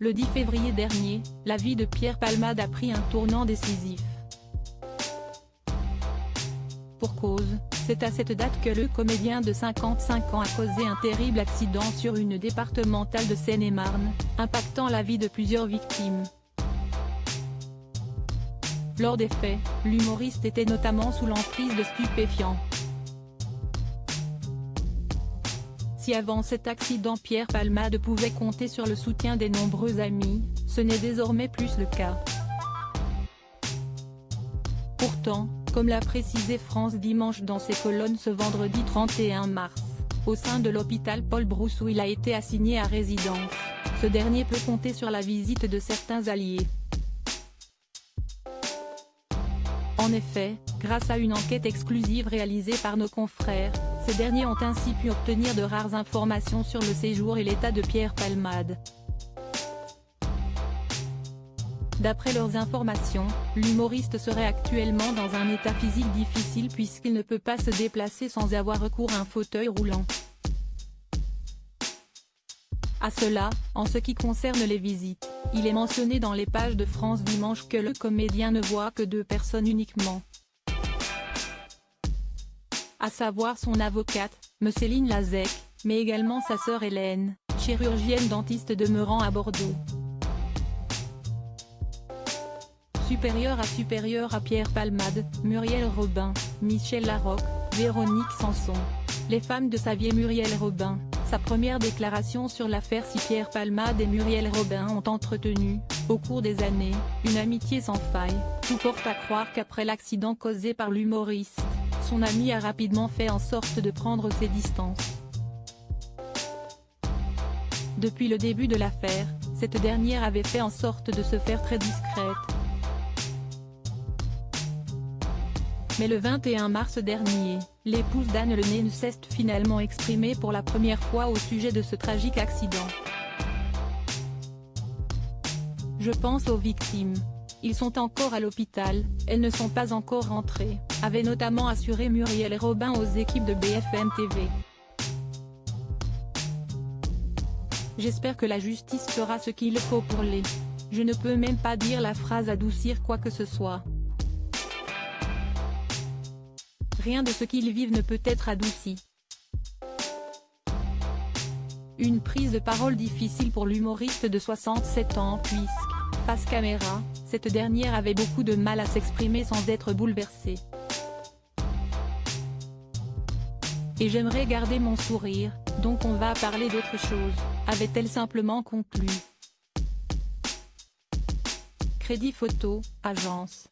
Le 10 février dernier, la vie de Pierre Palmade a pris un tournant décisif. Pour cause, c'est à cette date que le comédien de 55 ans a causé un terrible accident sur une départementale de Seine-et-Marne, impactant la vie de plusieurs victimes. Lors des faits, l'humoriste était notamment sous l'emprise de stupéfiants. Si avant cet accident Pierre Palmade pouvait compter sur le soutien des nombreux amis, ce n'est désormais plus le cas. Pourtant, comme l'a précisé France Dimanche dans ses colonnes ce vendredi 31 mars, au sein de l'hôpital Paul Brousse où il a été assigné à résidence, ce dernier peut compter sur la visite de certains alliés. En effet, grâce à une enquête exclusive réalisée par nos confrères, ces derniers ont ainsi pu obtenir de rares informations sur le séjour et l'état de Pierre Palmade. D'après leurs informations, l'humoriste serait actuellement dans un état physique difficile puisqu'il ne peut pas se déplacer sans avoir recours à un fauteuil roulant. À cela, en ce qui concerne les visites, il est mentionné dans les pages de France Dimanche que le comédien ne voit que 2 personnes uniquement. À savoir son avocate, Céline Lazec, mais également sa sœur Hélène, chirurgienne dentiste demeurant à Bordeaux. Supérieure à Pierre Palmade, Muriel Robin, Michel Larocque, Véronique Sanson. Les femmes de sa vie. Muriel Robin, sa première déclaration sur l'affaire. Si Pierre Palmade et Muriel Robin ont entretenu, au cours des années, une amitié sans faille, tout porte à croire qu'après l'accident causé par l'humoriste, son ami a rapidement fait en sorte de prendre ses distances. Depuis le début de l'affaire, cette dernière avait fait en sorte de se faire très discrète. Mais le 21 mars dernier, l'épouse d'Anne Lenné s'est finalement exprimée pour la première fois au sujet de ce tragique accident. Je pense aux victimes. Ils sont encore à l'hôpital, elles ne sont pas encore rentrées, avait notamment assuré Muriel Robin aux équipes de BFM TV. J'espère que la justice fera ce qu'il faut pour les. Je ne peux même pas dire la phrase adoucir quoi que ce soit. Rien de ce qu'ils vivent ne peut être adouci. Une prise de parole difficile pour l'humoriste de 67 ans puisque, face caméra, cette dernière avait beaucoup de mal à s'exprimer sans être bouleversée. Et j'aimerais garder mon sourire, donc on va parler d'autre chose, avait-elle simplement conclu. Crédit Photo, agence.